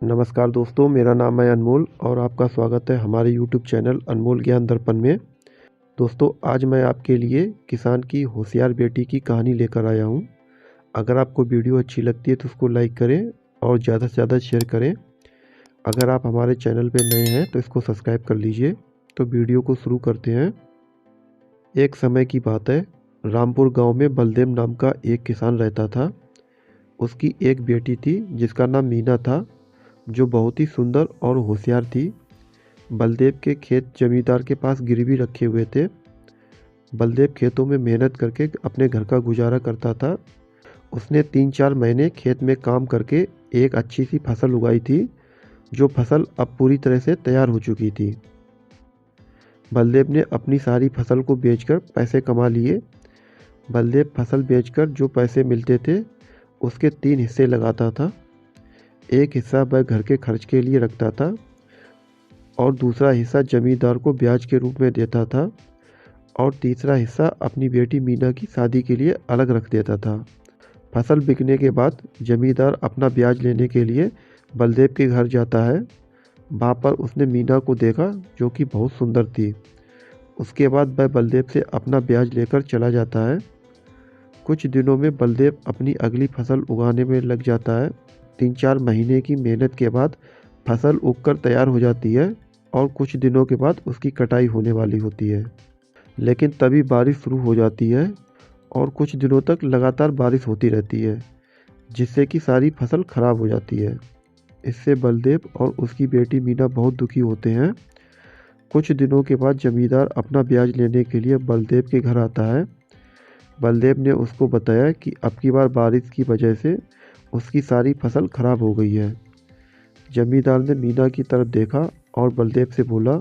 नमस्कार दोस्तों, मेरा नाम है अनमोल और आपका स्वागत है हमारे यूट्यूब चैनल अनमोल ज्ञान दर्पण में। दोस्तों, आज मैं आपके लिए किसान की होशियार बेटी की कहानी लेकर आया हूँ। अगर आपको वीडियो अच्छी लगती है तो उसको लाइक करें और ज़्यादा से ज़्यादा शेयर करें। अगर आप हमारे चैनल पर नए हैं तो इसको सब्सक्राइब कर लीजिए। तो वीडियो को शुरू करते हैं। एक समय की बात है, रामपुर गाँव में बलदेव नाम का एक किसान रहता था। उसकी एक बेटी थी जिसका नाम मीना था, जो बहुत ही सुंदर और होशियार थी। बलदेव के खेत जमींदार के पास गिरवी रखे हुए थे। बलदेव खेतों में मेहनत करके अपने घर का गुजारा करता था। उसने 3-4 महीने खेत में काम करके एक अच्छी सी फसल उगाई थी, जो फसल अब पूरी तरह से तैयार हो चुकी थी। बलदेव ने अपनी सारी फसल को बेचकर पैसे कमा लिए। बलदेव फसल बेचकर जो पैसे मिलते थे उसके 3 हिस्से लगाता था। एक हिस्सा वह घर के खर्च के लिए रखता था और दूसरा हिस्सा जमींदार को ब्याज के रूप में देता था और तीसरा हिस्सा अपनी बेटी मीना की शादी के लिए अलग रख देता था। फसल बिकने के बाद जमींदार अपना ब्याज लेने के लिए बलदेव के घर जाता है। वहाँ पर उसने मीना को देखा, जो कि बहुत सुंदर थी। उसके बाद वह बलदेव से अपना ब्याज लेकर चला जाता है। कुछ दिनों में बलदेव अपनी अगली फसल उगाने में लग जाता है। 3-4 महीने की मेहनत के बाद फसल उगकर तैयार हो जाती है और कुछ दिनों के बाद उसकी कटाई होने वाली होती है। लेकिन तभी बारिश शुरू हो जाती है और कुछ दिनों तक लगातार बारिश होती रहती है, जिससे कि सारी फसल खराब हो जाती है। इससे बलदेव और उसकी बेटी मीना बहुत दुखी होते हैं। कुछ दिनों के बाद जमींदार अपना ब्याज लेने के लिए बलदेव के घर आता है। बलदेव ने उसको बताया कि अब की बार बारिश की वजह से उसकी सारी फसल खराब हो गई है। जमींदार ने मीना की तरफ देखा और बलदेव से बोला,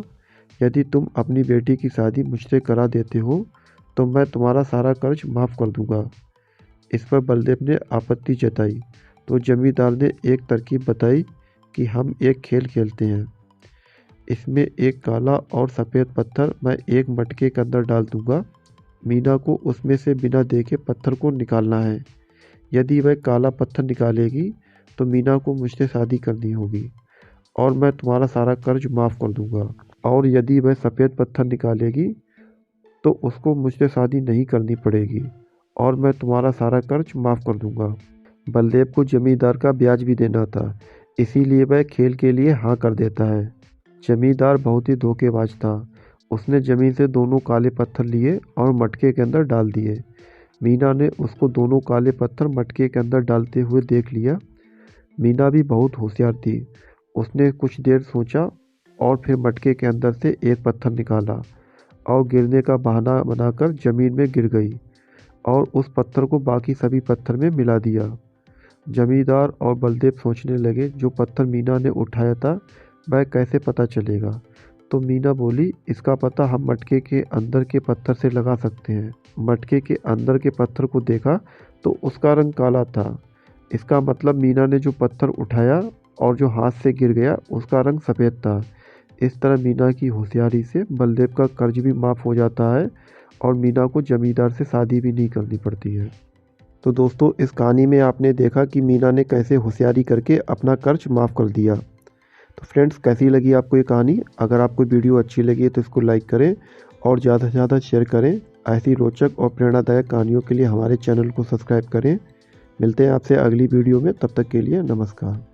यदि तुम अपनी बेटी की शादी मुझसे करा देते हो तो मैं तुम्हारा सारा कर्ज माफ़ कर दूंगा। इस पर बलदेव ने आपत्ति जताई तो जमींदार ने एक तरकीब बताई कि हम एक खेल खेलते हैं। इसमें एक काला और सफ़ेद पत्थर मैं एक मटके के अंदर डाल दूंगा। मीना को उसमें से बिना देखे पत्थर को निकालना है। यदि वह काला पत्थर निकालेगी तो मीना को मुझसे शादी करनी होगी और मैं तुम्हारा सारा कर्ज माफ़ कर दूंगा। और यदि वह सफ़ेद पत्थर निकालेगी तो उसको मुझसे शादी नहीं करनी पड़ेगी और मैं तुम्हारा सारा कर्ज माफ़ कर दूंगा। बलदेव को जमींदार का ब्याज भी देना था, इसीलिए वह खेल के लिए हाँ कर देता है। जमींदार बहुत ही धोखेबाज था। उसने ज़मीन से दोनों काले पत्थर लिए और मटके के अंदर डाल दिए। मीना ने उसको दोनों काले पत्थर मटके के अंदर डालते हुए देख लिया। मीना भी बहुत होशियार थी। उसने कुछ देर सोचा और फिर मटके के अंदर से एक पत्थर निकाला और गिरने का बहाना बनाकर ज़मीन में गिर गई और उस पत्थर को बाकी सभी पत्थर में मिला दिया। जमींदार और बलदेव सोचने लगे, जो पत्थर मीना ने उठाया था वह कैसे पता चलेगा। तो मीना बोली, इसका पता हम मटके के अंदर के पत्थर से लगा सकते हैं। मटके के अंदर के पत्थर को देखा तो उसका रंग काला था। इसका मतलब मीना ने जो पत्थर उठाया और जो हाथ से गिर गया उसका रंग सफ़ेद था। इस तरह मीना की होशियारी से बलदेव का कर्ज भी माफ़ हो जाता है और मीना को जमींदार से शादी भी नहीं करनी पड़ती है। तो दोस्तों, इस कहानी में आपने देखा कि मीना ने कैसे होशियारी करके अपना कर्ज माफ़ कर दिया। तो फ्रेंड्स, कैसी लगी आपको ये कहानी? अगर आपको वीडियो अच्छी लगी तो इसको लाइक करें और ज़्यादा से ज़्यादा शेयर करें। ऐसी रोचक और प्रेरणादायक कहानियों के लिए हमारे चैनल को सब्सक्राइब करें। मिलते हैं आपसे अगली वीडियो में, तब तक के लिए नमस्कार।